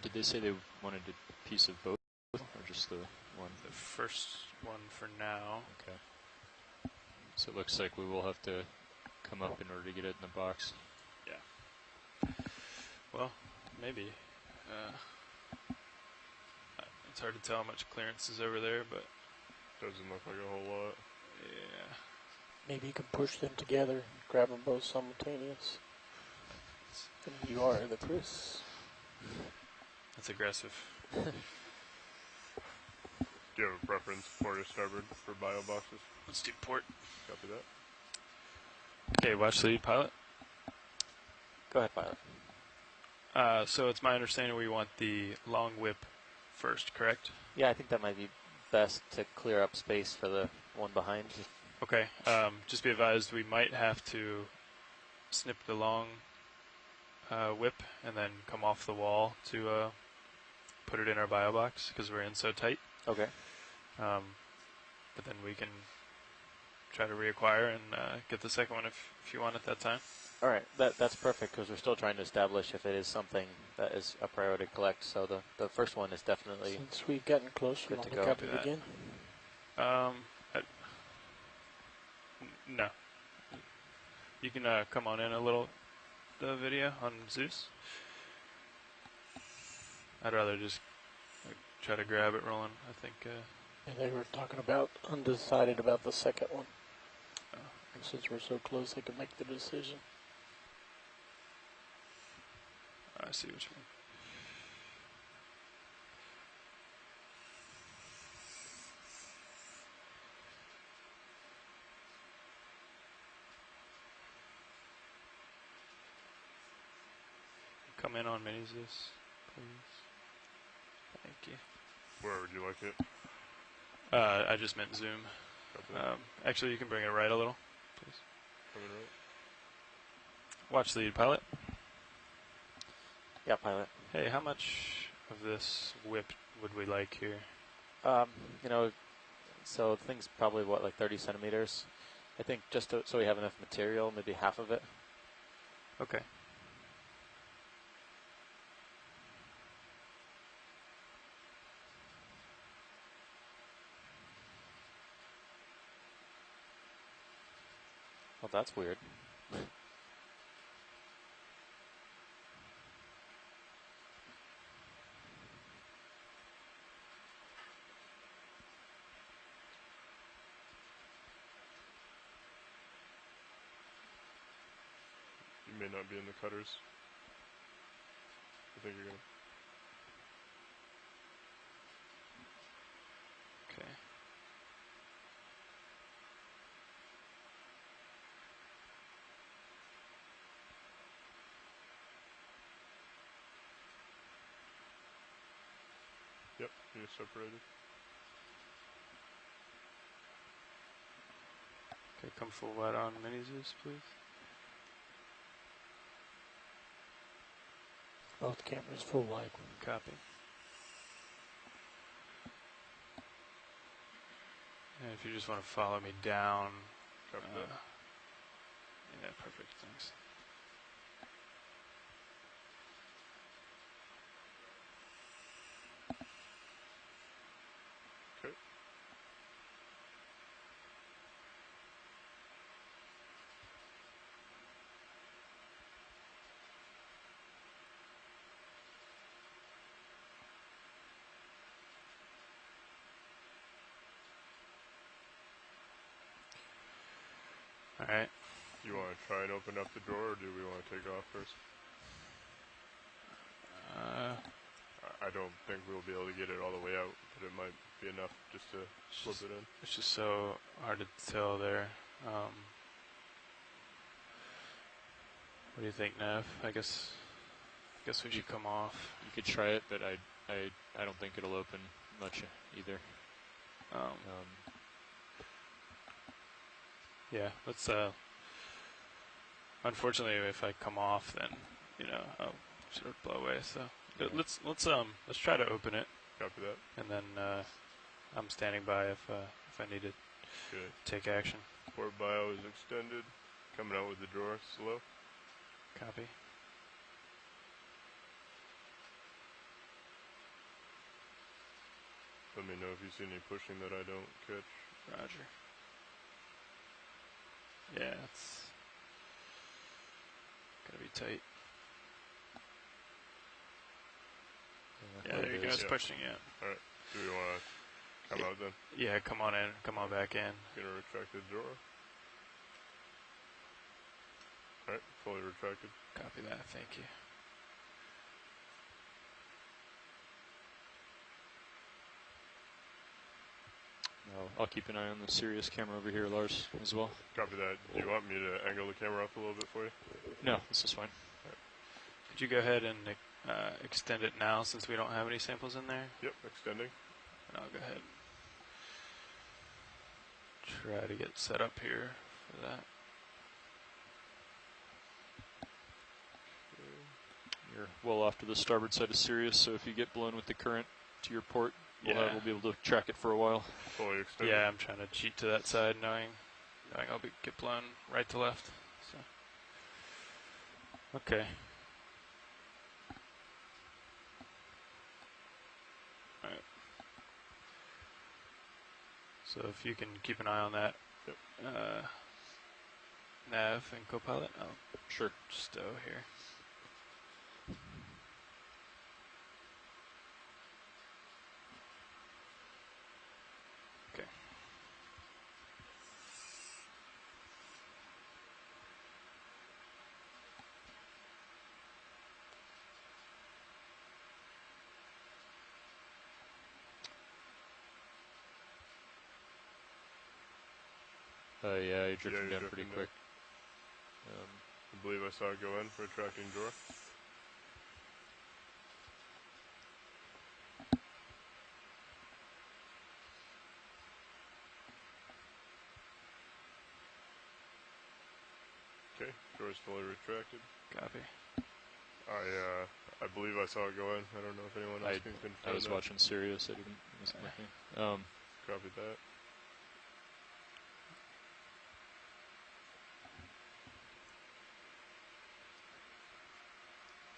Did they say they wanted a piece of both, or just the one? The first one for now. Okay. So it looks like we will have to come up in order to get it in the box. Yeah. Well, maybe. It's hard to tell how much clearance is over there, but doesn't look like a whole lot. Yeah. Maybe you can push them together and grab them both simultaneous. And you are the Chris. That's aggressive. Do you have a preference, port or starboard, for bio boxes? Let's do port. Copy that. Okay, watch lead, pilot. Go ahead, pilot. So it's my understanding we want the long whip first, correct? Yeah, I think that might be best to clear up space for the one behind. Okay, just be advised we might have to snip the long whip and then come off the wall to put it in our bio box because we're in so tight. Okay. But then we can try to reacquire and get the second one if you want at that time. All right, that's perfect because we're still trying to establish if it is something that is a priority to collect. So the first one is definitely since we've gotten closer, good to to go. copy it again. No. You can come on in a little the video on Zeus. I'd rather just try to grab it rolling. I think. And they were talking about undecided about the second one. Since we're so close, they could make the decision. I see what you mean. Come in on mini Zeus, please. Thank you. Where would you like it? I just meant zoom. Actually, you can bring it right a little, please. Coming right. Watch lead, pilot. Yeah, pilot. Hey, how much of this whip would we like here? You know, so the thing's probably what, like 30 centimeters. I think just so we have enough material, maybe half of it. Okay. Well, that's weird. You may not be in the cutters. I think you're gonna. Okay. Yep, you're separated. Okay, come full wide on mini Zeus, please. Both cameras full wide. Copy. And if you just want to follow me down. Copy that. Yeah, perfect, thanks. Okay. All right. You want to try and open up the drawer, or do we want to take off first? I don't think we'll be able to get it all the way out, but it might be enough just to slip it in. It's just so hard to tell there. What do you think, Nev? I guess we should come off. You could try it, but I don't think it'll open much either. Yeah, let's. Unfortunately, if I come off, then I'll sort of blow away. So yeah. let's try to open it. Copy that. And then I'm standing by if I need to take action. Port bio is extended. Coming out with the drawer slow. Copy. Let me know if you see any pushing that I don't catch. Roger. Yeah, it's gonna be tight. Yeah, there you go. It's pushing, yeah. Alright. Do we want to come out then? Yeah, come on in. Come on back in. Gonna retract the drawer. Alright, fully retracted. Copy that. Thank you. I'll keep an eye on the Sirius camera over here, Lars, as well. Copy that. Do you want me to angle the camera up a little bit for you? No, this is fine. Could you go ahead and extend it now since we don't have any samples in there? Yep, extending. And I'll go ahead and try to get set up here for that. You're well off to the starboard side of Sirius, so if you get blown with the current to your port, we'll be able to track it for a while. Fully extended. Yeah, I'm trying to cheat to that side, knowing I'll get blown right to left. So, okay. All right. So if you can keep an eye on that, nav and copilot, I'll Sure. stow here. Okay. Yeah, you're drifting you're down drifting pretty down. quick. I believe I saw it go in for a tracking drawer. Okay, drawer's fully retracted. Copy. I believe I saw it go in. I don't know if anyone else can confirm I was that. watching Sirius. I didn't. It wasn't looking. Copy that.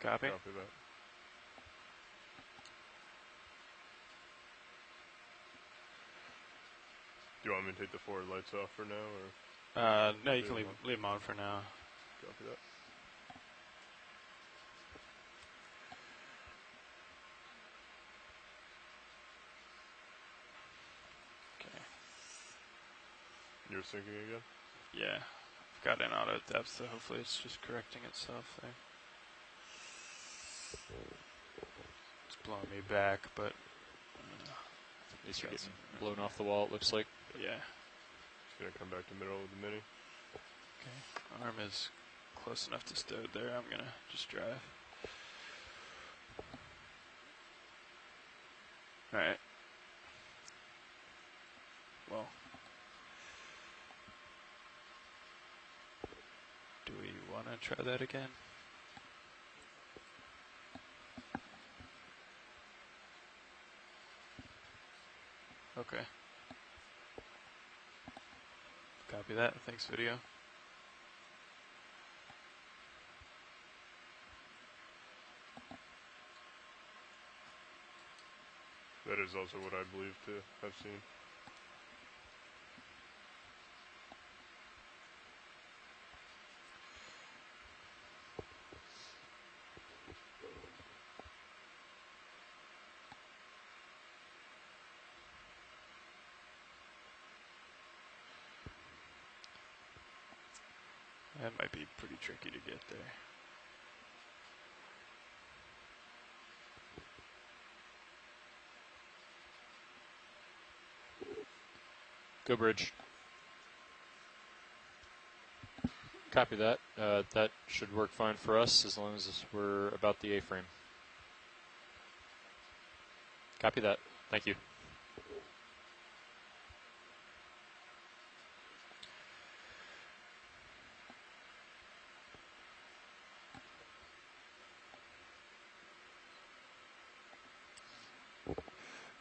Copy. Copy that. Do you want me to take the forward lights off for now, or No, you can Leave leave them on for now. copy that? Okay. You're sinking again? Yeah. I've got in auto depth, so hopefully it's just correcting itself there. It's blowing me back, but At least you're getting blown off the wall, it looks like. yeah. Just gonna come back to middle with the mini. Okay. Arm is close enough to stowed there. I'm gonna just drive. Alright. Well. Do we want to try that again? Okay. Copy that. Thanks, video. That is also what I believe to have seen. That might be pretty tricky to get there. Go bridge. Copy that. That should work fine for us as long as we're about the A-frame. Copy that. Thank you.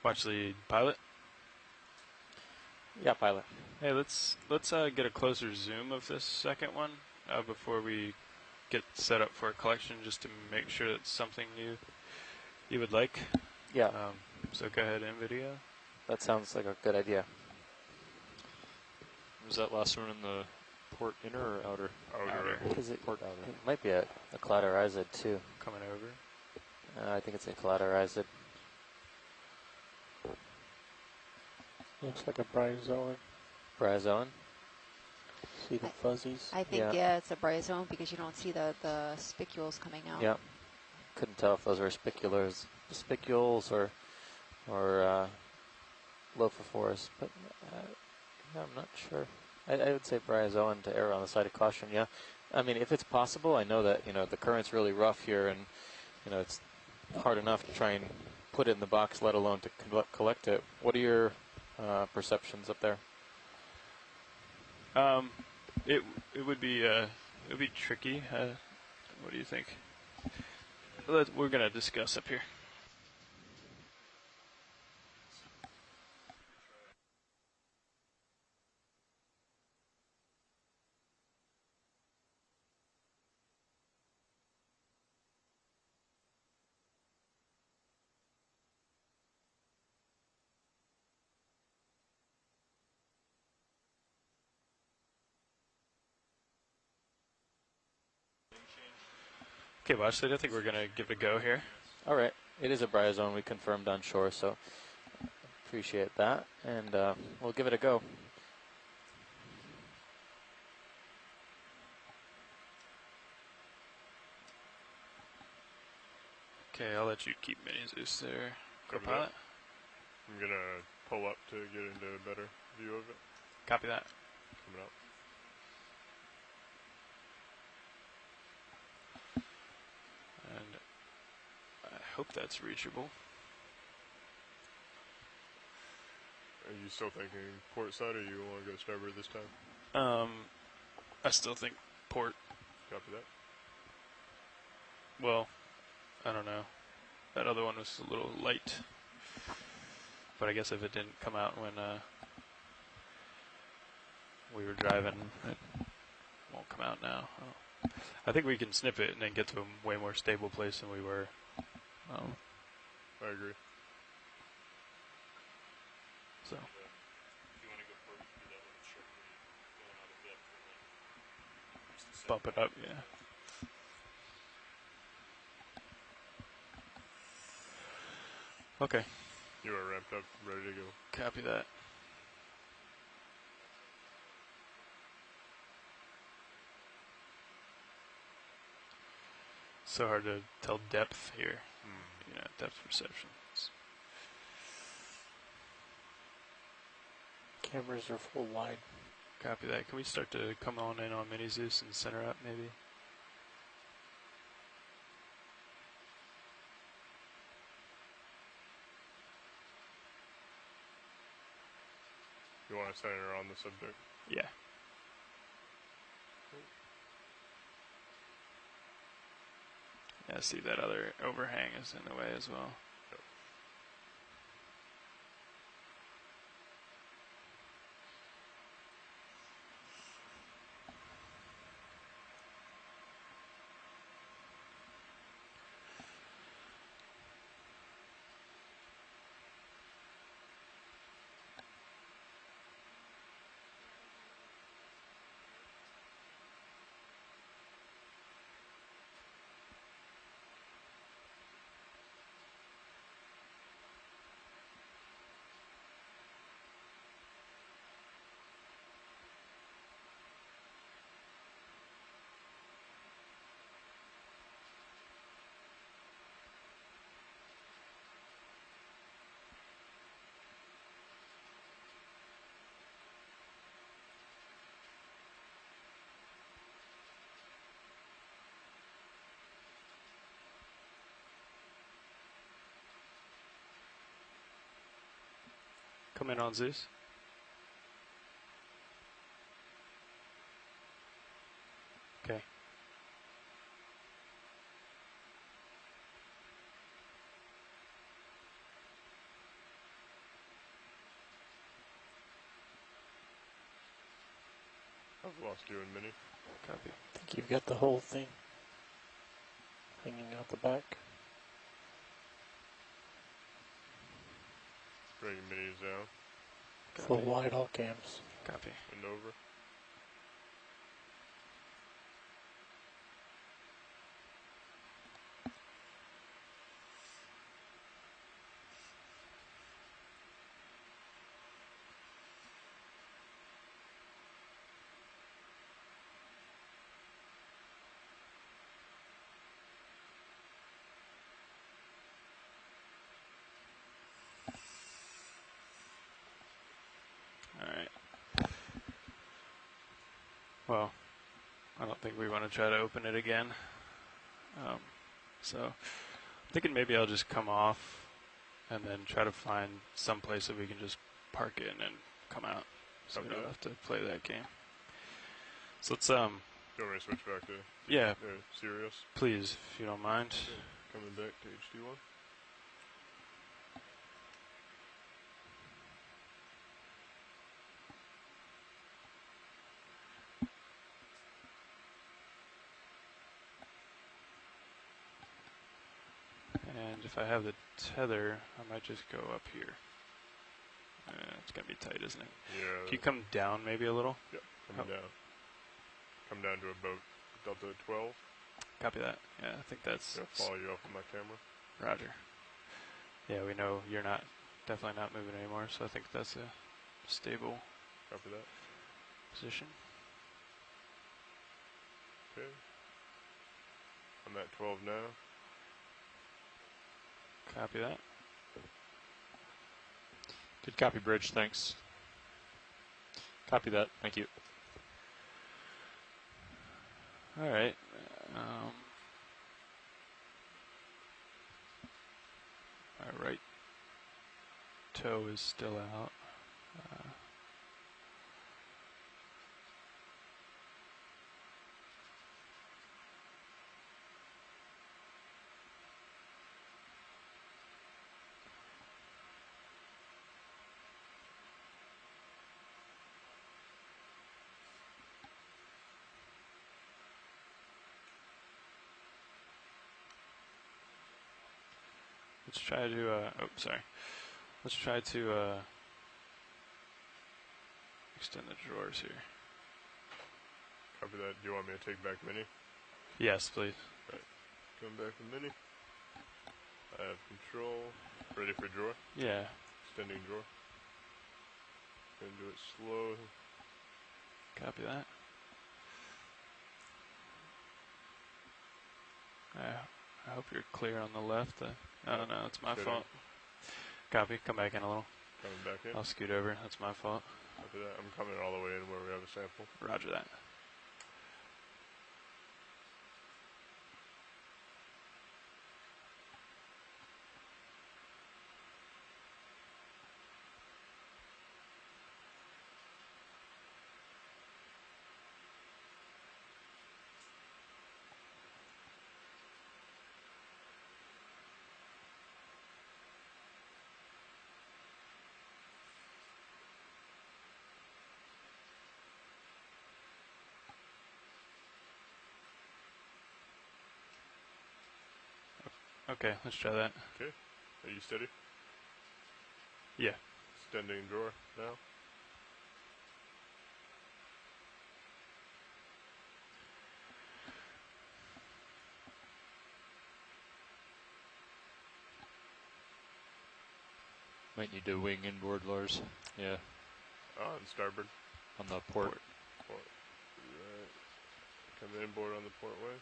Watch the pilot. Yeah, pilot. Hey, let's get a closer zoom of this second one before we get set up for a collection, just to make sure it's something you would like. Yeah. So go ahead and video. that sounds like a good idea. Was that last one in the port inner or outer? Outer. Is it, Port outer. it might be a collaterized too. Coming over. I think it's a collaterized. Looks like a bryozoan. Bryozoan. See the fuzzies? I think, Yeah. yeah, it's a bryozoan because you don't see the spicules coming out. Yeah. Couldn't tell if those were spicules or lophophorus, but I'm not sure. I would say bryozoan to err on the side of caution. Yeah. I mean, if it's possible, I know that the current's really rough here, and it's hard enough to try and put it in the box, let alone to collect it. What are your perceptions up there? It would be tricky. What do you think? We're gonna discuss up here. Okay, Watchlid, I think we're gonna give it a go here. All right. It is a bryozoan. We confirmed on shore, so appreciate that, and we'll give it a go. Okay, I'll let you keep Mini Zeus there. Copy Co-pilot. that. I'm gonna pull up to get into a better view of it. Copy that. Coming up. And I hope that's reachable. Are you still thinking port side, or you want to go starboard this time? I still think port. Copy that. Well, I don't know. That other one was a little light. But I guess if it didn't come out when we were driving, it won't come out now. I think we can snip it and then get to a way more stable place than we were. I agree. So. Bump it up, yeah. Okay. You are ramped up, ready to go. Copy that. So hard to tell depth here. Depth perception. Cameras are full wide. Copy that. Can we start to come on in on Mini Zeus and center up, maybe? You want to center on the subject? Yeah. Yeah, see that other overhang is in the way as well. Yep. Come in on Zeus. Okay. I've lost you in Mini. Copy. I think you've got the whole thing hanging out the back. Bring minis down Full wide all cams. Copy. and over. Alright. Well, I don't think we want to try to open it again. So, I'm thinking maybe I'll just come off and then try to find some place that we can just park in and come out. So we don't have to play that game. So let's, Do you want me to switch back to yeah, Sirius? please, if you don't mind. Coming back to HD1. And if I have the tether, I might just go up here. It's going to be tight, isn't it? Yeah. Can you come down maybe a little? Yep, coming down. Come down to about Delta 12. Copy that. Yeah, I think that's... I'll follow you off with my camera. Roger. Yeah, we know you're not, definitely not moving anymore, so I think that's a stable Copy that. position. Okay. I'm at 12 now. Copy that. Good copy, Bridge. Thanks. Copy that. Thank you. All right. My right toe is still out. Let's try to, oh, sorry. Let's try to extend the drawers here. Copy that. Do you want me to take back mini? Yes, please. Right. Coming back to mini. I have control. Ready for drawer? Yeah. Extending drawer. Gonna do it slow. Copy that. I hope you're clear on the left. Oh, no, it's my fault. Copy. Come back in a little. Coming back in. I'll scoot over. That's my fault. Copy that. I'm coming all the way in where we have a sample. Roger that. Okay, let's try that. Okay. Are you steady? Yeah. Extending drawer now. Might need to wing inboard, Lars. Yeah, On starboard. on the port. Port. Right. Coming inboard on the portway.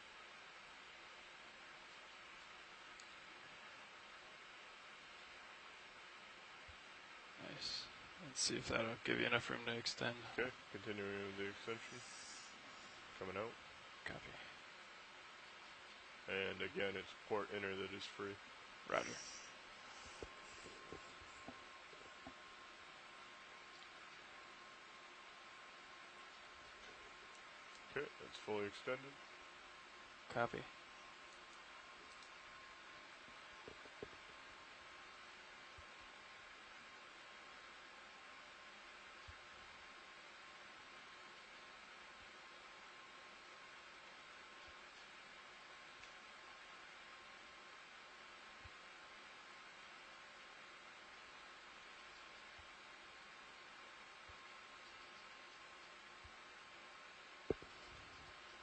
Nice. Let's see if that'll give you enough room to extend. Okay. Continuing with the extension. Coming out. Copy. And again, it's port inner that is free. Roger. Okay, it's fully extended. Copy.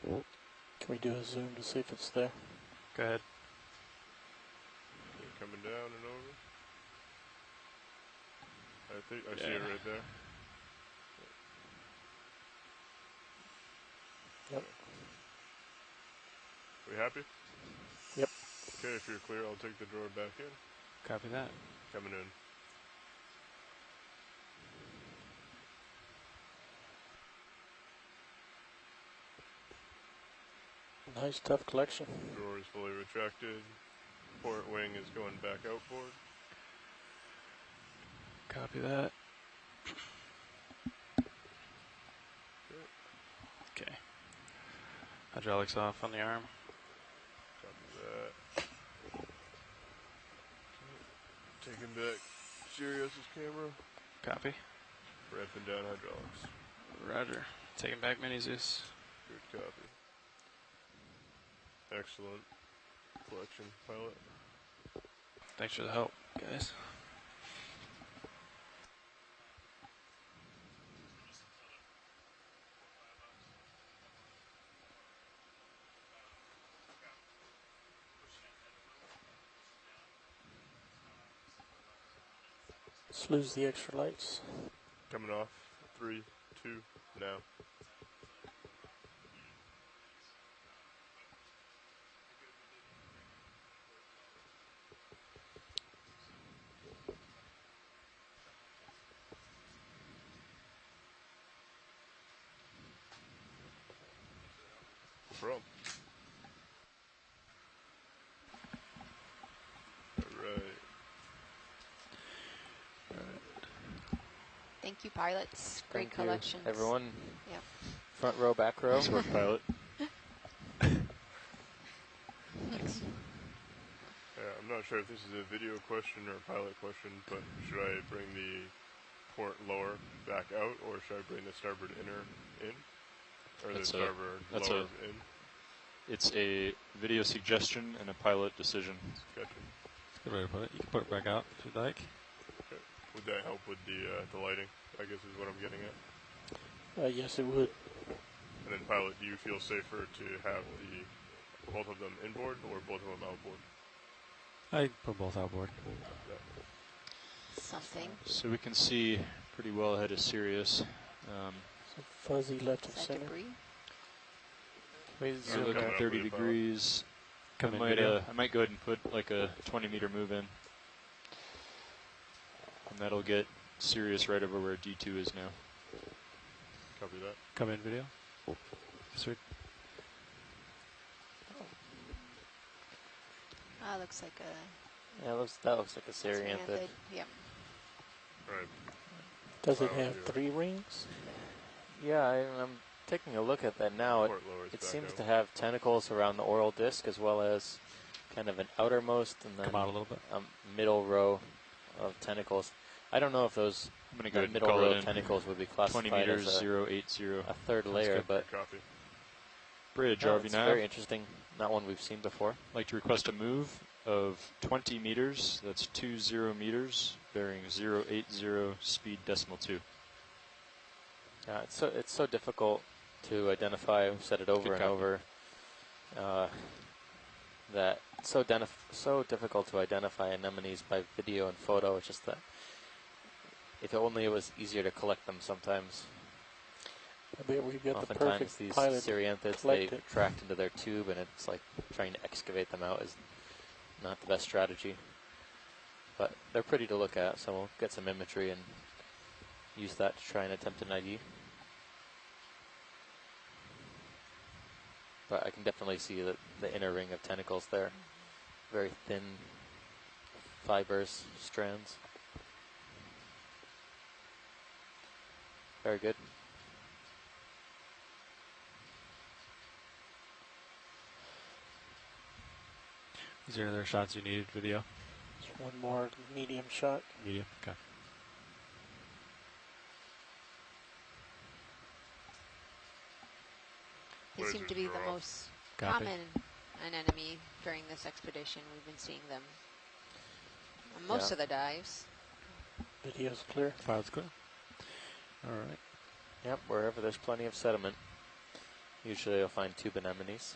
Can we do a zoom to see if it's there? Go ahead. Coming down and over. I think I see it right there. Yep. We happy? Yep. Okay, if you're clear, I'll take the drawer back in. Copy that. Coming in. Nice, tough collection. Drawer is fully retracted. Port wing is going back outboard. Copy that. Okay. Hydraulics off on the arm. Copy that. Taking back Sirius's camera. Copy. Ramping down hydraulics. Roger. Taking back Mini Zeus. Good copy. Excellent collection, pilot. Thanks for the help, guys. Let's lose the extra lights. Coming off. 3, 2, now. From. Alright. Thank you, pilots. Great Thank you, collections. everyone. Yep. Front row, back row. Nice work, pilot. Thanks. Yeah, I'm not sure if this is a video question or a pilot question, but should I bring the port lower back out, or should I bring the starboard inner in? Or That's the starboard that's lower in? It's a video suggestion and a pilot decision. Gotcha. That's a good way to put it. You can put it back out if you'd like. Okay. Would that help with the lighting, I guess is what I'm getting at? Yes, it would. And then pilot, do you feel safer to have both of them inboard or both of them outboard? I put both outboard. Something. So we can see pretty well ahead of Sirius. So fuzzy left of Is that center. debris? We So zoom look coming at up 30 with the degrees. Come in I video. might go ahead and put like a 20-meter move in. And that'll get Sirius right over where D2 is now. Copy that. Come in video. Sweet. Ah, looks like a Yeah, that looks like a Syrianthid. Syrianthid. Yep. Alright. Does it Wow, have yeah. 3 rings? Yeah, I'm taking a look at that now. Port lowers It back seems out. to have tentacles around the oral disc as well as kind of an outermost and then Come out a little bit. a middle row of tentacles. I don't know if those I'm going to go ahead and middle call row it of in. tentacles would be 20 classified meters, as 080. a third layer, good. but Copy. Bridge, no, RV it's nav. very interesting. Not one we've seen before. Like to request a move of 20 meters. That's 20 meters, bearing 080, speed decimal 2. Yeah, it's so difficult to identify. We've said it over Good and copy. over. That it's so difficult to identify anemones by video and photo. It's just that if only it was easier to collect them sometimes. I bet we've got the Oftentimes perfect these pilot. Syrianthids, collect they it. tract into their tube and it's like trying to excavate them out is not the best strategy. But they're pretty to look at, so we'll get some imagery and use that to try and attempt an ID. But I can definitely see the inner ring of tentacles there. Very thin fibers, strands. Very good. Is there any other shots you needed video? Just one more medium shot. Medium. Okay. They Where's seem his to be the draw? most Copy. common anemone during this expedition. We've been seeing them on most Yeah. of the dives. Video's clear. Pilot's clear. All right. Yep, wherever there's plenty of sediment. Usually you'll find tube anemones.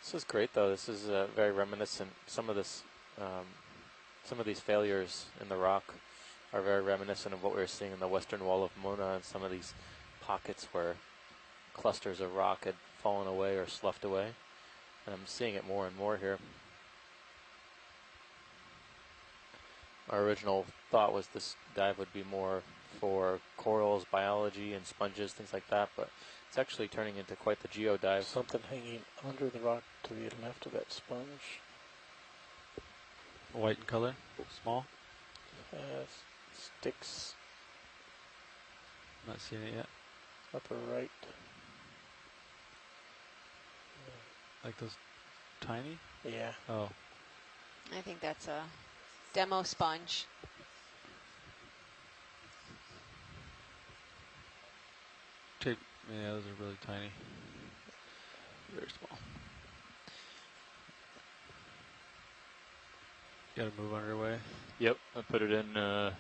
This is great, though. This is very reminiscent. Some of these failures in the rock are very reminiscent of what we were seeing in the western wall of Mona, and some of these pockets where clusters of rock had fallen away or sloughed away. And I'm seeing it more and more here. Our original thought was this dive would be more for corals, biology, and sponges, things like that, but it's actually turning into quite the geo dive. Something hanging under the rock to the left of that sponge. White in color, small. Sticks Not seeing it yet. upper right. Like those tiny? Yeah. Oh, I think that's a demo sponge. yeah, those are really tiny. Very small. Got to move underway. Yep, I put it in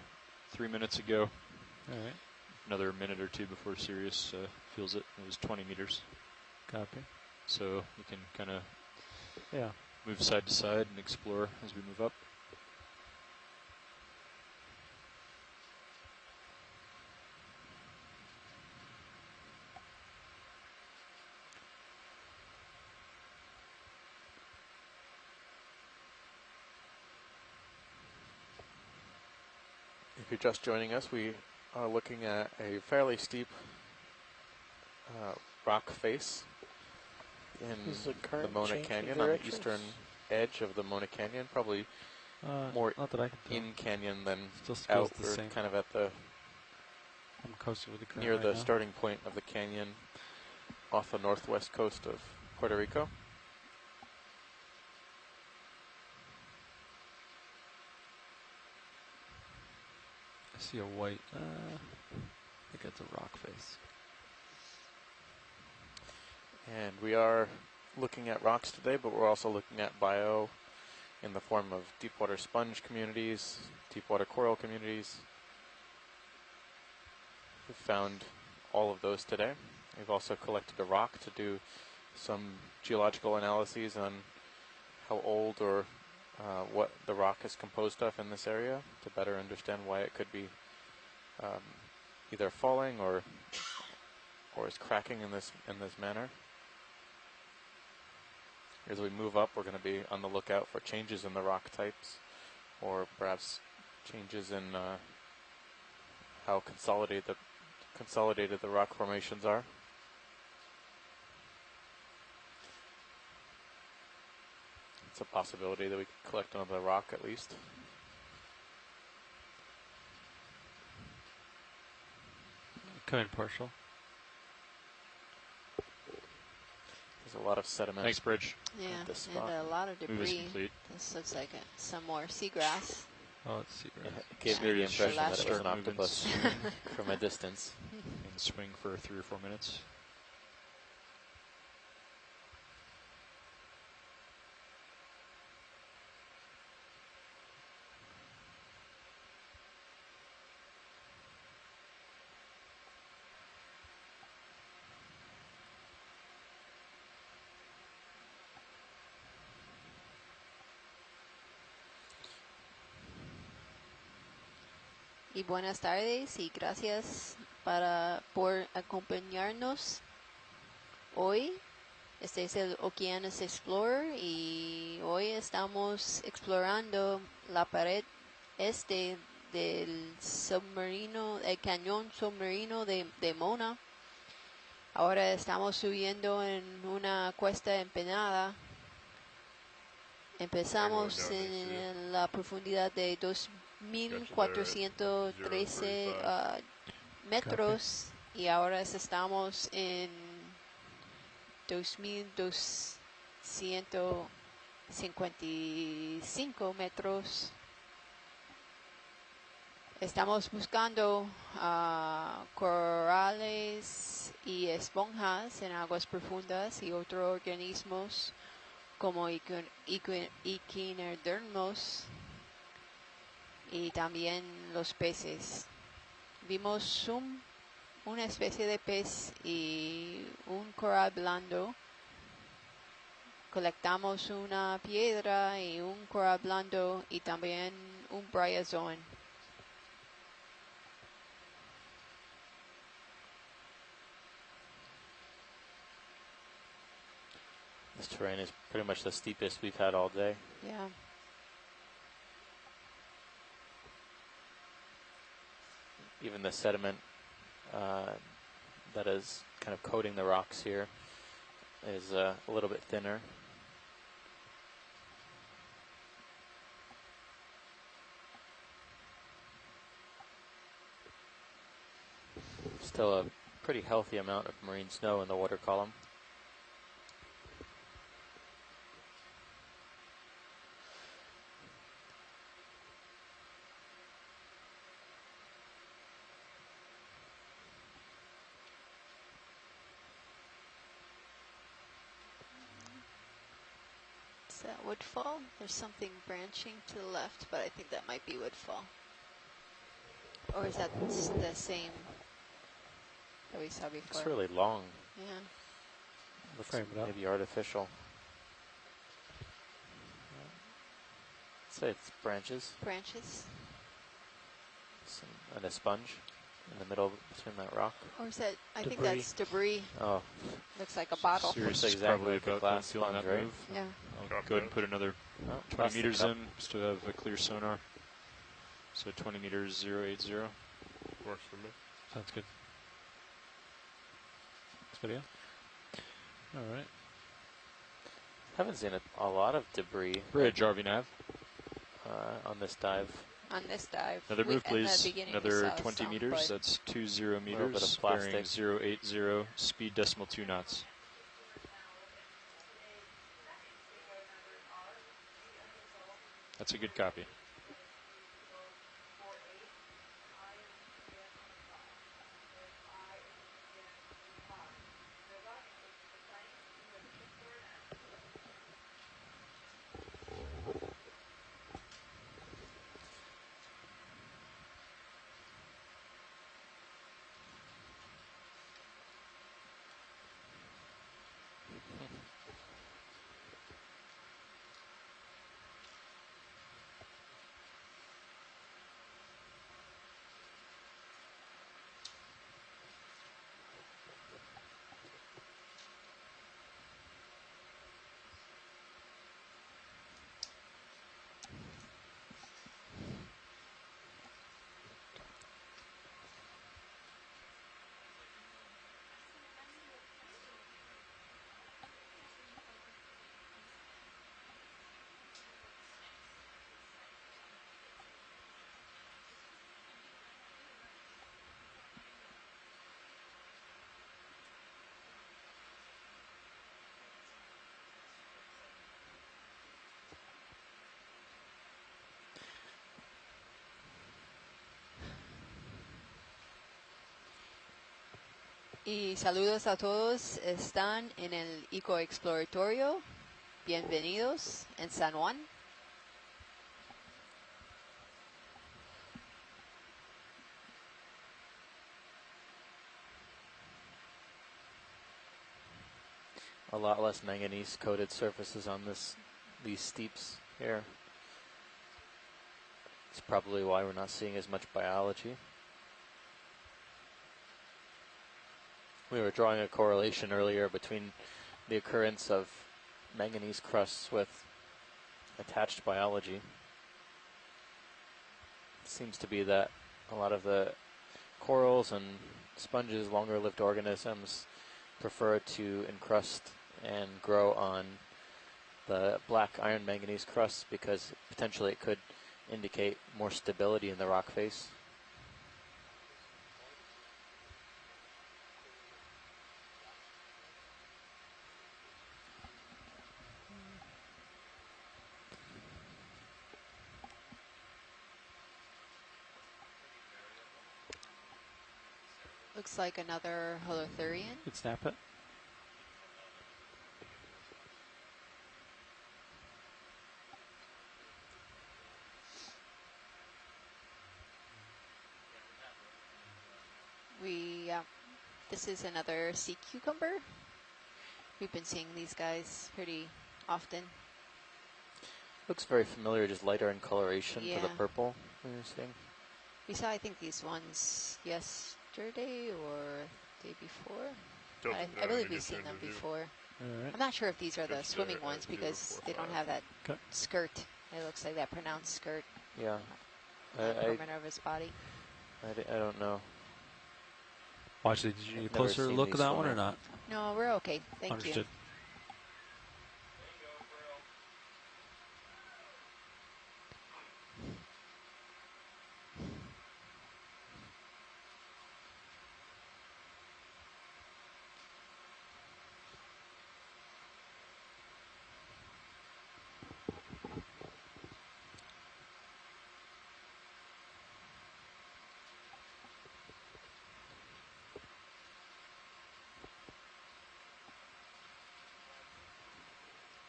3 minutes ago. All right. Another minute or two before Sirius feels it. It was 20 meters. Copy. So you can kind of Yeah. move side to side and explore as we move up. If you're just joining us, we are looking at a fairly steep rock face in Is the the current Mona changing Canyon, on the directions? eastern edge of the Mona Canyon, probably more Not that I can tell. in canyon than Still out. feels the We're same. kind of at the I'm coasting with the current near right the now. starting point of the canyon off the northwest coast of Puerto Rico. I see a white. I think that's a rock face. And we are looking at rocks today, but we're also looking at bio in the form of deep water sponge communities, deep water coral communities. We've found all of those today. We've also collected a rock to do some geological analyses on how old or what the rock is composed of in this area to better understand why it could be either falling or is cracking in this manner. As we move up, we're going to be on the lookout for changes in the rock types, or perhaps changes in how consolidated the rock formations are. It's a possibility that we could collect another rock at least. Come in partial. There's a lot of sediment. Thanks, Bridge. Yeah, At this and spot. a lot of Move is debris. complete. This looks like some more seagrass. Oh, it's seagrass. It gave me There the it is. impression that it was Start an octopus movements. from a distance. And swing for 3 or 4 minutes. Y buenas tardes y gracias por acompañarnos hoy. Este es el Okeanos Explorer y hoy estamos explorando la pared este del submarino, el cañón submarino de Mona. Ahora estamos subiendo en una cuesta empinada. Empezamos en la profundidad de 2.413 metros y ahora estamos en 2.255 metros. Estamos buscando corales y esponjas en aguas profundas y otros organismos como equinodermos y también los peces. Vimos una especie de pez y un coral blando. Colectamos una piedra y un coral blando y también un bryozoan. This terrain is pretty much the steepest we've had all day. Yeah. Even the sediment that is kind of coating the rocks here is a little bit thinner. Still a pretty healthy amount of marine snow in the water column. Is that Woodfall? There's something branching to the left, but I think that might be Woodfall. Or is that the same that we saw before? It's really long. Yeah. Looks Frame it up. maybe artificial. I'd say it's branches Branches? and a sponge in the middle between that rock. Or is that, I think Debris. that's debris. Oh, Looks like a bottle. Sirius Looks is exactly probably like a about glass done feeling sponge, that right? move. Yeah. I'll Drop go ahead that. and put another oh 20 plastic meters cup. in, just to have a clear sonar. So 20 meters, 080. Works for me. Sounds good. Next video. All right. Haven't seen a lot of debris Bridge, RV Nav. on this dive. On this dive. Another move, In the please. beginning we Another saw 20 some, meters. but That's 20 little bit of meters. plastic. Bearing 080. Speed decimal 2 knots. That's a good copy. Y saludos a todos. Están en el ecoexploratorio. Bienvenidos en San Juan. A lot less manganese coated surfaces on these steeps here. It's probably why we're not seeing as much biology. We were drawing a correlation earlier between the occurrence of manganese crusts with attached biology. It seems to be that a lot of the corals and sponges, longer-lived organisms, prefer to encrust and grow on the black iron manganese crust because potentially it could indicate more stability in the rock face. Looks like another holothurian. Could snap it. This is another sea cucumber. We've been seeing these guys pretty often. Looks very familiar, just lighter in coloration to the Yeah. purple we were seeing. We saw, I think, these ones yesterday or day before. I believe we've seen them before. All right. I'm not sure if these are the Just, swimming ones because they don't have that Okay. skirt. It looks like that pronounced skirt Yeah. on the I perimeter of his body. don't know. Watchley, did you need a I've never closer seen look at these that one or swimming. not? No, we're okay. Thank Understood. you.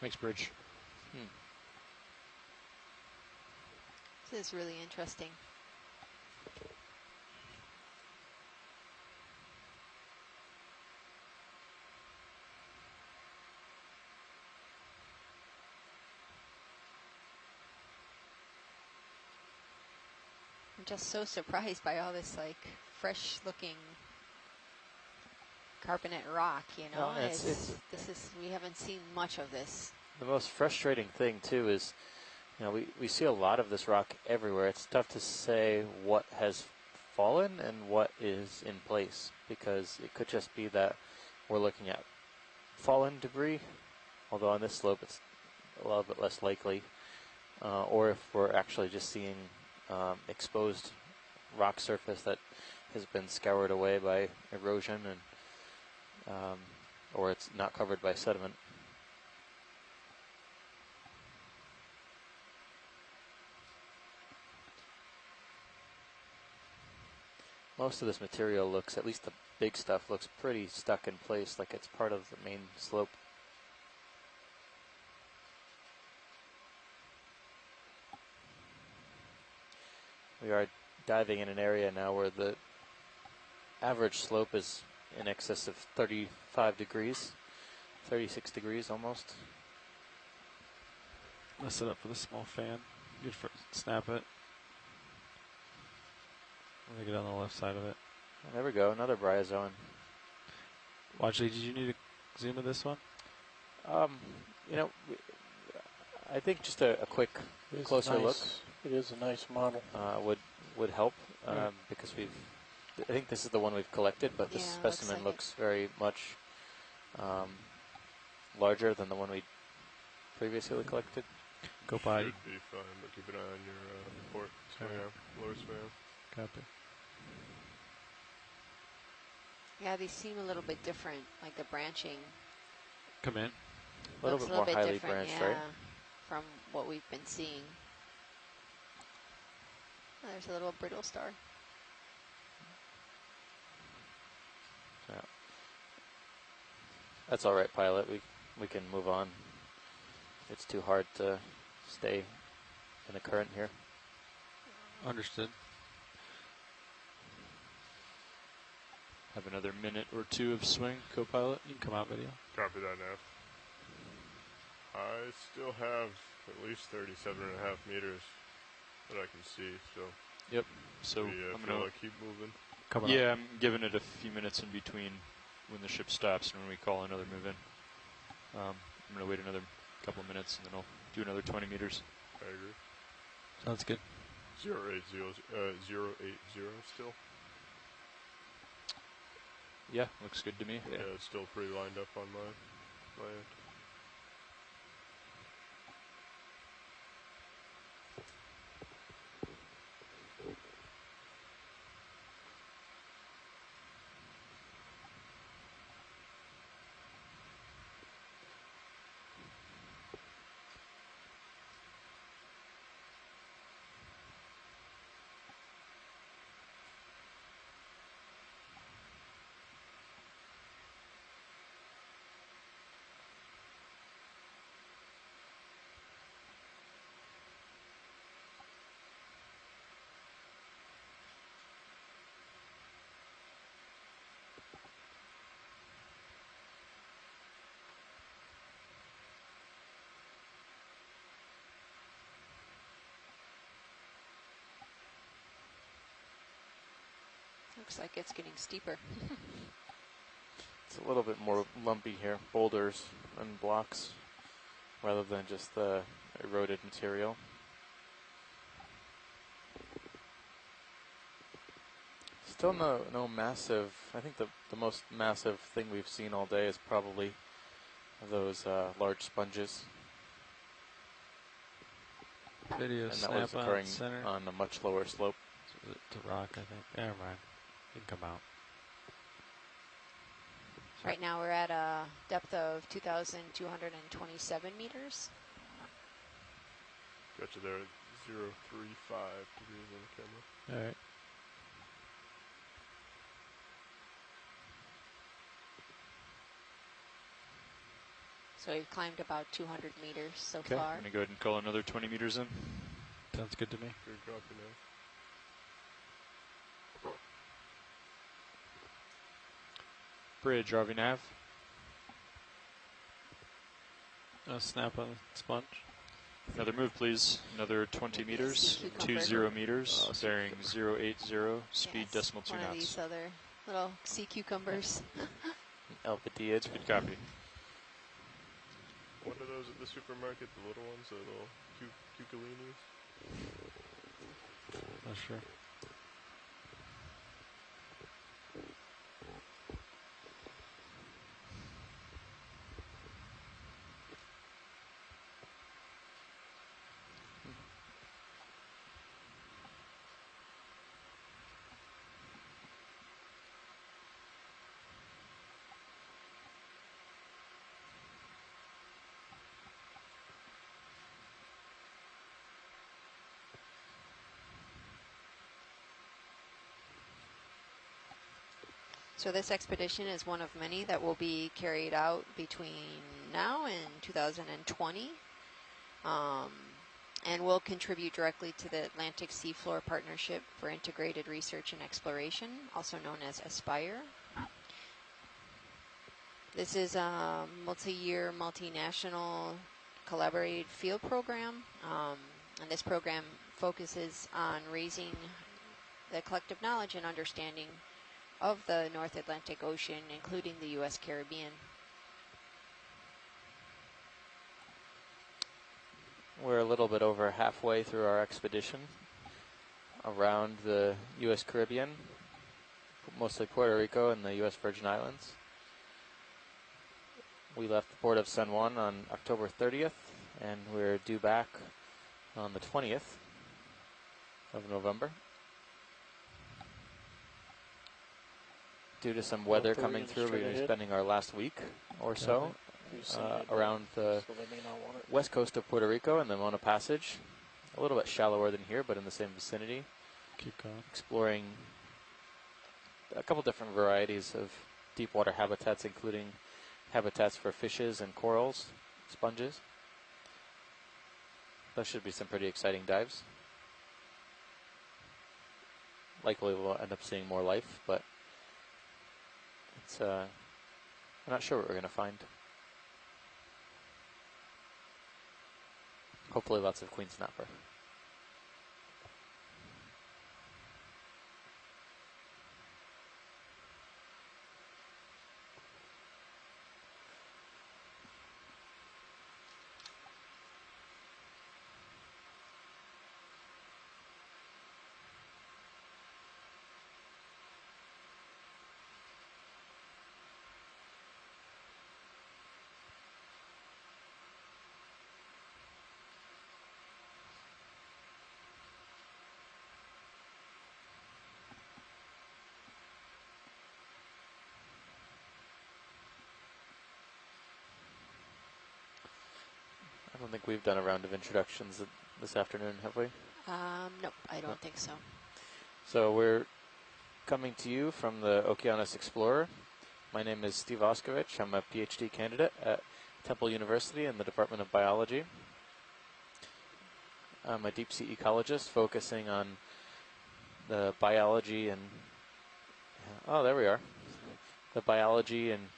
Thanks, Bridge. This is really interesting. I'm just so surprised by all this like fresh looking carbonate rock, you know. No, it's We haven't seen much of this. the most frustrating thing too is, you know, we see a lot of this rock everywhere. It's tough to say what has fallen and what is in place, because it could just be that we're looking at fallen debris, although on this slope it's a little bit less likely, or if we're actually just seeing exposed rock surface that has been scoured away by erosion, and or it's not covered by sediment. Most of this material looks, at least the big stuff, looks pretty stuck in place, like it's part of the main slope. We are diving in an area now where the average slope is in excess of 35 degrees, 36 degrees almost. Let's set up for the small fan. Good for snap it. Let me get on the left side of it. And there we go, another bryozoan. Watchley, did you need to zoom to this one? You know, I think just a quick It is closer nice. look It is a nice model. would help, because I think this is the one we've collected, but this Yeah, looks specimen like looks very much larger than the one we previously collected. Go by. Should be fine, but keep an eye on your port swam, lower swam. Copy. Yeah, they seem a little bit different, like the branching Come in. A little looks bit a more little bit highly different, branched, yeah, right? from what we've been seeing. Oh, there's a little brittle star. Yeah. That's all right, pilot. We can move on. It's too hard to stay in the current here. Understood. Have another minute or two of swing, co-pilot. You can come out video. Copy that, Nav. I still have at least 37.5 meters that I can see, so Yep. So we I'm feel gonna. like keep moving. Coming Yeah, I'm giving it a few minutes in between when the ship stops and when we call another move in. I'm gonna wait another couple of minutes and then I'll do another 20 meters. I agree. up. Sounds good. 080 still. Yeah, looks good to me. Yeah, it's still pretty lined up on my end. looks like it's getting steeper. It's a little bit more lumpy here, boulders and blocks, rather than just the eroded material. Still no massive, I think the most massive thing we've seen all day is probably those large sponges. Video And that snap was on occurring center. on a much lower slope. To rock, I think. Never mind. You can come out. Right now we're at a depth of 2,227 meters. Got you there at 035 degrees on the camera. All right. So we've climbed about 200 meters so Okay, far. I'm going to go ahead and call another 20 meters in. Sounds good to me. Good dropping now. Bridge, RV nav. Snap on the sponge. Another move, please. Another 20 Maybe a meters, sea cucumber. 20 meters, Oh, sea bearing 080, speed Yes, decimal 2 one of knots. these other little sea cucumbers. Alpadiad. Good copy. One of those at the supermarket, the little ones, the little cucalinis. Not sure. So this expedition is one of many that will be carried out between now and 2020, and will contribute directly to the Atlantic Seafloor Partnership for Integrated Research and Exploration, also known as ASPIRE. This is a multi-year, multinational collaborated field program, and this program focuses on raising the collective knowledge and understanding of the North Atlantic Ocean, including the U.S. Caribbean. We're a little bit over halfway through our expedition around the U.S. Caribbean, mostly Puerto Rico and the U.S. Virgin Islands. We left the port of San Juan on October 30th, and we're due back on the 20th of November. Due to some weather coming through, we're going to be spending our last week or so around the west coast of Puerto Rico and the Mona Passage. A little bit shallower than here, but in the same vicinity. Keep going. Exploring a couple different varieties of deep water habitats, including habitats for fishes and corals, sponges. Those should be some pretty exciting dives. Likely we'll end up seeing more life, but it's I'm not sure what we're going to find. Hopefully lots of queen snapper. I don't think we've done a round of introductions this afternoon, have we? Nope, I don't think so. So we're coming to you from the Okeanos Explorer. My name is Steve Oskovich. I'm a PhD candidate at Temple University in the Department of Biology. I'm a deep sea ecologist focusing on the biology and, oh, there we are. The biology and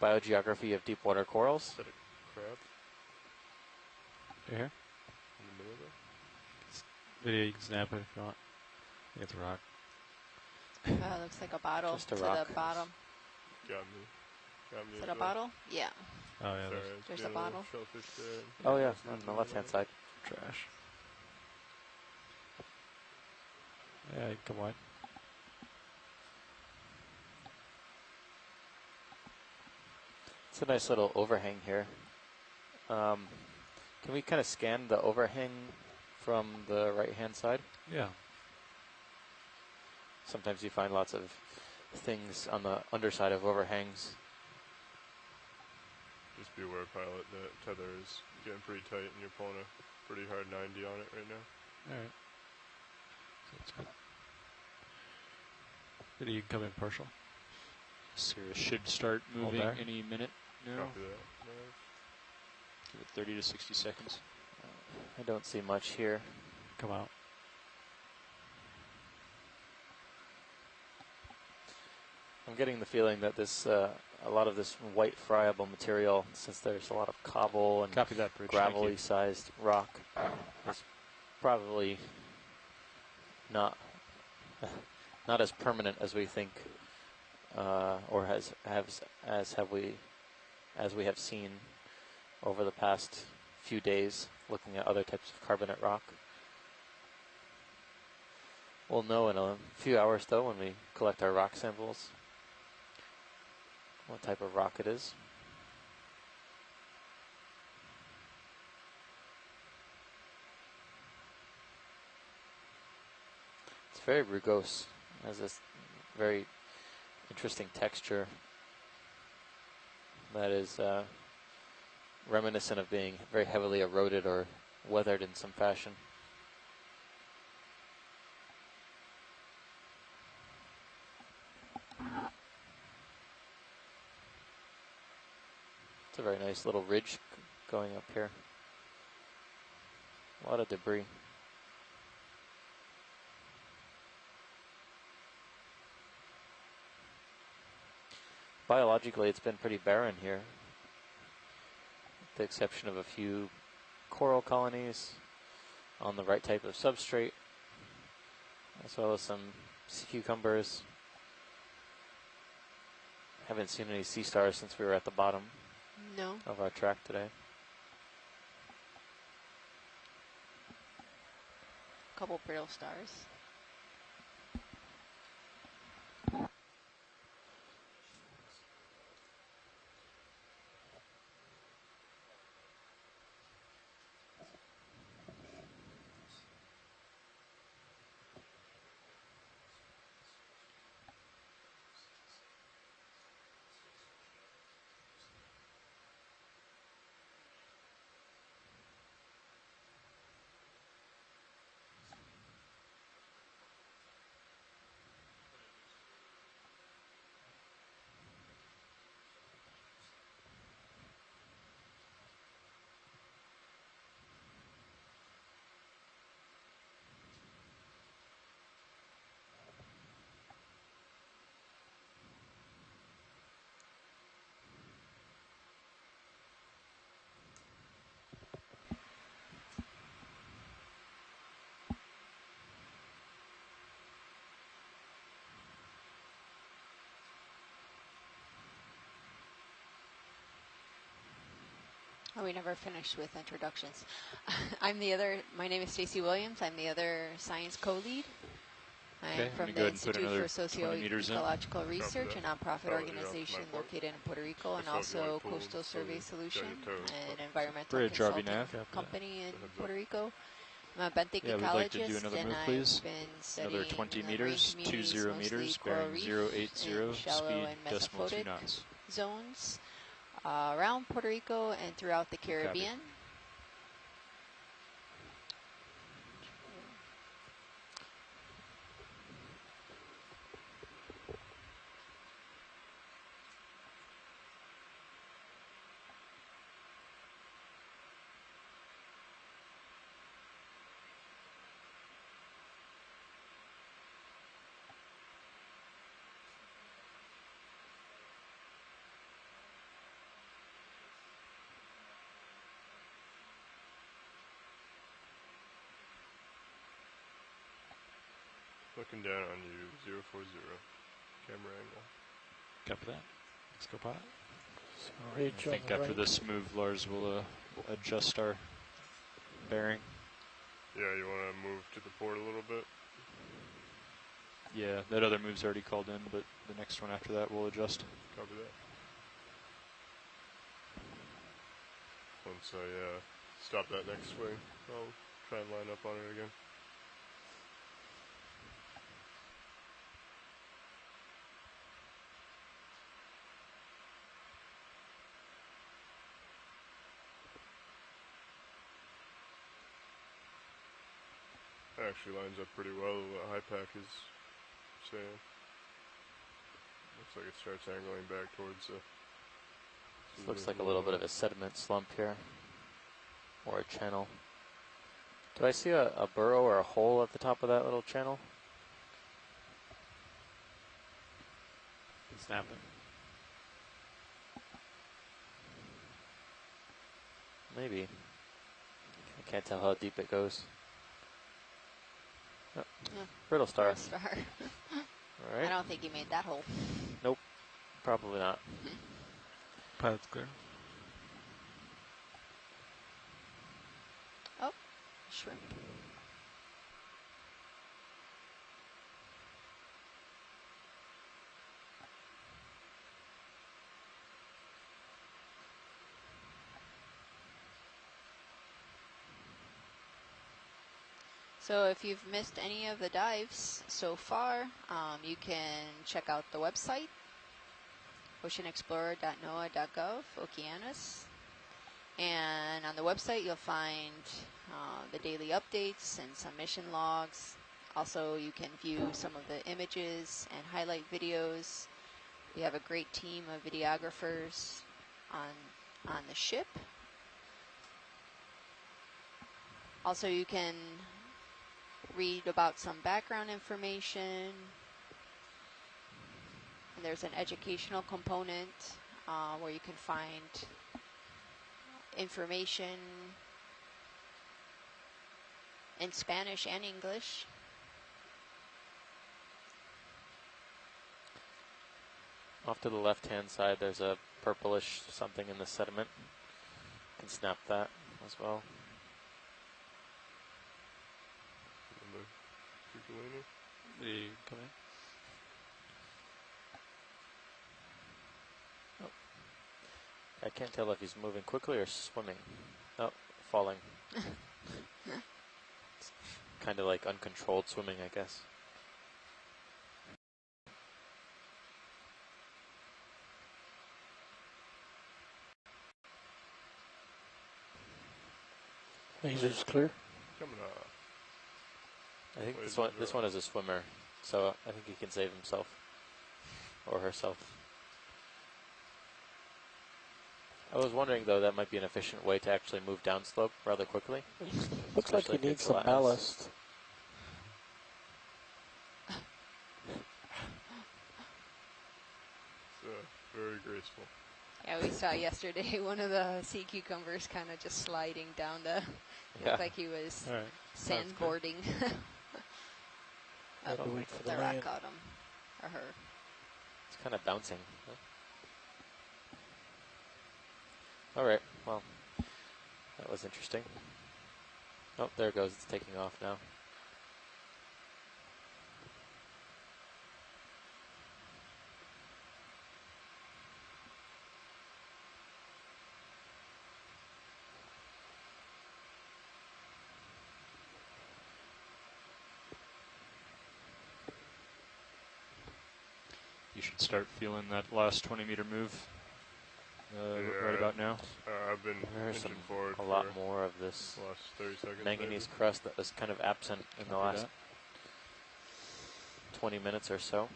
biogeography of deep water corals. Is that a crab You here? in the middle of Video, you can snap it if you want. I think it's a rock. Looks like a bottle Just a to rock. the bottom. Got me. Got me Is as it a well. bottle? Yeah. Oh yeah, Sorry, There's yeah, a bottle. Shellfish there. Oh yeah, Nice on little the left-hand bit. side. trash. Yeah, you can come wide. It's a nice little overhang here. Can we kind of scan the overhang from the right-hand side? Yeah. Sometimes you find lots of things on the underside of overhangs. Just be aware, pilot, that tether is getting pretty tight and you're pulling a pretty hard 90 on it right now. All right. That's good. Did you come in partial? Cirrus should start Hold moving there. any minute now. Copy that. Nice. Give it 30 to 60 seconds. I don't see much here. Come out. I'm getting the feeling that this, a lot of this white friable material, since there's a lot of cobble and Copy that, Bridge. Thank you. gravelly sized rock, is probably not not as permanent as we think, or as we have seen over the past few days, looking at other types of carbonate rock. We'll know in a few hours, though, when we collect our rock samples, what type of rock it is. It's very rugose. It has this very interesting texture that is reminiscent of being very heavily eroded or weathered in some fashion. It's a very nice little ridge going up here. A lot of debris. Biologically, it's been pretty barren here, with the exception of a few coral colonies on the right type of substrate, as well as some sea cucumbers. Haven't seen any sea stars since we were at the bottom No. of our track today. Couple brittle stars. Oh, we never finished with introductions. My name is Stacy Williams. I'm the other science co-lead. I'm Okay, from I'm the gonna go ahead and put Institute another for 20 meters in. Socio-Ecological Research, a that. nonprofit Oh, organization yeah, my port. located in Puerto Rico, and Just so if you also want to pull Coastal slowly, Survey got Solution, your toes an up. environmental Bridge, RV consulting nav. company in Heads up. Puerto Rico. I'm a benthic Yeah, we'd like to do ecologist, another and move, I've please. been Another studying 20 the meters, marine communities, 20 mostly meters, coral bearing reef 080, in shallow speed and decimal 2 mesophotic knots. zones around Puerto Rico and throughout the Caribbean. Looking down on you, 040. Camera angle. Copy that. Let's go pilot. So I ridge on think the after right. this move, Lars will adjust our bearing. Yeah, you want to move to the port a little bit? Yeah, that other move's already called in, but the next one after that will adjust. Copy that. Once I stop that next swing, I'll try and line up on it again. That actually lines up pretty well with what high pack is saying. Looks like it starts angling back towards the... This looks like a little bit of a sediment slump here, or a channel. Do I see a burrow or a hole at the top of that little channel? Snapping. Maybe. I can't tell how deep it goes. Oh, Yeah. brittle star. Or star. All I right. don't think he made that hole. Nope. Probably not. Pilot's clear. Oh, shrimp. So if you've missed any of the dives so far, you can check out the website, oceanexplorer.noaa.gov, Okeanos. And on the website, you'll find the daily updates and some mission logs. Also, you can view some of the images and highlight videos. We have a great team of videographers on the ship. Also, you can read about some background information. And there's an educational component where you can find information in Spanish and English. Off to the left-hand side, there's a purplish something in the sediment. You can snap that as well. Did he come in? I can't tell if he's moving quickly or swimming. Oh, falling. It's kind of like uncontrolled swimming, I guess. Laser's clear. Coming off. I think Lasers this are one is a swimmer, so I think he can save himself or herself. I was wondering though, that might be an efficient way to actually move downslope rather quickly. Looks like Especially he if needs it some glides. ballast. It's very graceful. Yeah, we saw yesterday one of the sea cucumbers kind of just sliding down the, Yeah. looked like he was All right. sandboarding. Had to wait for the the land. rock got him, or her. It's kind of bouncing. All right, well, that was interesting. Oh, there it goes. It's taking off now. You should start feeling that last 20-meter move Yeah. right about now. I've been There's inching forward a lot for more of this the last 30 seconds. manganese crust that was kind of absent in the Copy last 20 minutes or so.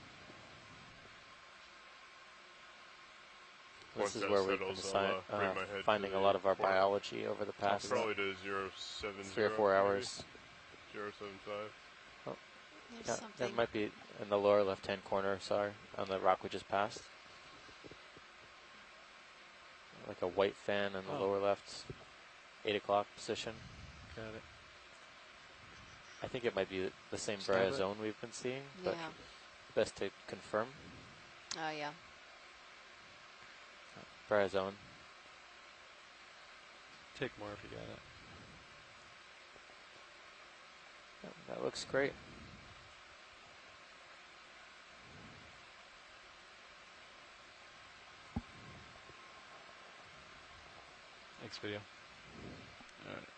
Once This is that where we've settles, been I'll bring my head to finding a the lot of our port. biology over the past Probably to 070. 3 or 4 hours. 075. There's Yeah, something. that might be in the lower left-hand corner, sorry, on the rock we just passed. Like a white fan in the lower left, 8 o'clock position. Got it. I think it might be the same Snap it. Bryozone we've been seeing, but Yeah. best to confirm. Oh, yeah. Bryozone. Take more if you got it. That looks great. Next video. Alright.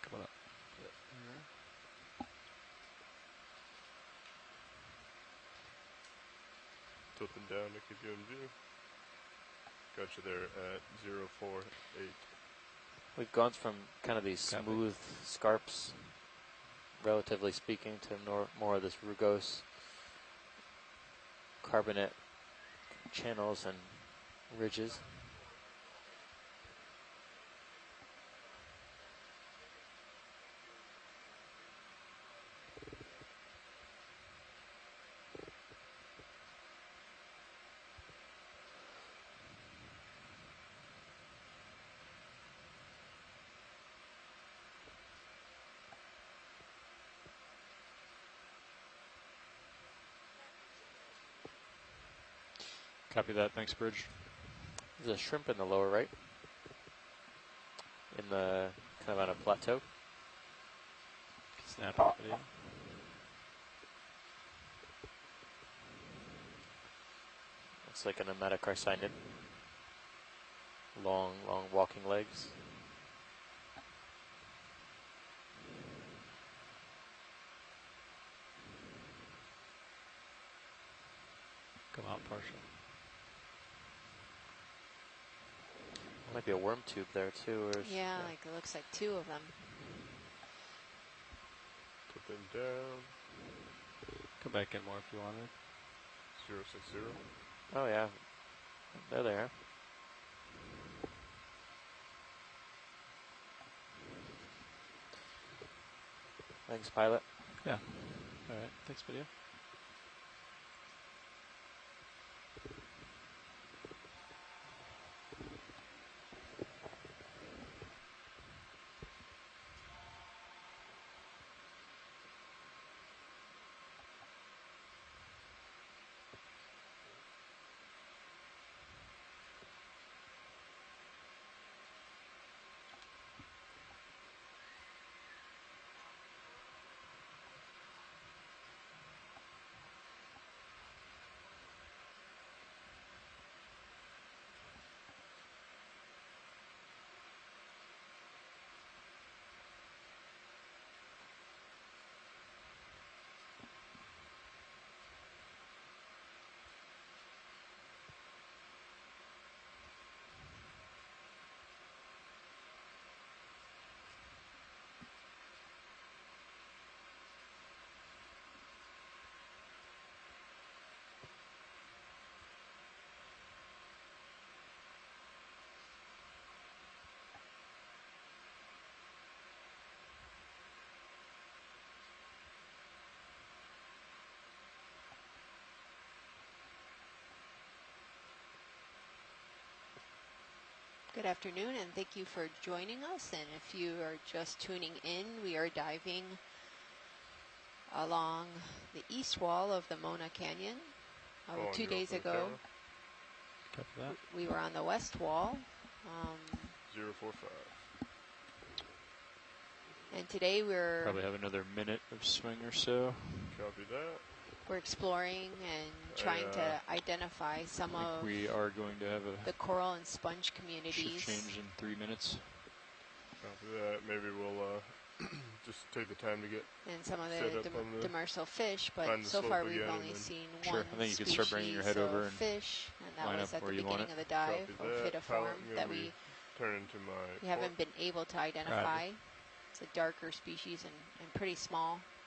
Come on up. Tilting down to keep you in view. Got you there at 048. We've gone from kind of these Copy. smooth scarps, relatively speaking, to more of this rugose carbonate channels and ridges. Copy that. Thanks, Bridge. There's a shrimp in the lower right, in the kind of on a plateau. Snap it video. Looks like an amatocarcinoid. Long walking legs. Come out partial. Might be a worm tube there too. Or Yeah, like it looks like two of them. Tilting down. Come back in more if you wanted. 060. Oh yeah, there they are. Thanks, pilot. Yeah. Alright. Thanks, video. Good afternoon, and thank you for joining us. And if you are just tuning in, we are diving along the east wall of the Mona Canyon. Oh, 2 you're days off the ago, camera? Copy that. we were on the west wall. 045. And today Probably have another minute of swing or so. Copy that. we're exploring and trying to identify some I think of we are going to have the coral and sponge shift communities. change in 3 minutes. Copy that. Maybe we'll just take the time to get And some of set up the on the- demersal fish, but find the so slope far we've again and only then- seen Sure, one I think you could start bringing your head species over of and fish, and that line was up at the where you want beginning it. of the dive, Copy or that. fitiform, Pilot, I'm that gonna we be turning to my haven't been able to identify. Roger. It's a darker species and pretty small.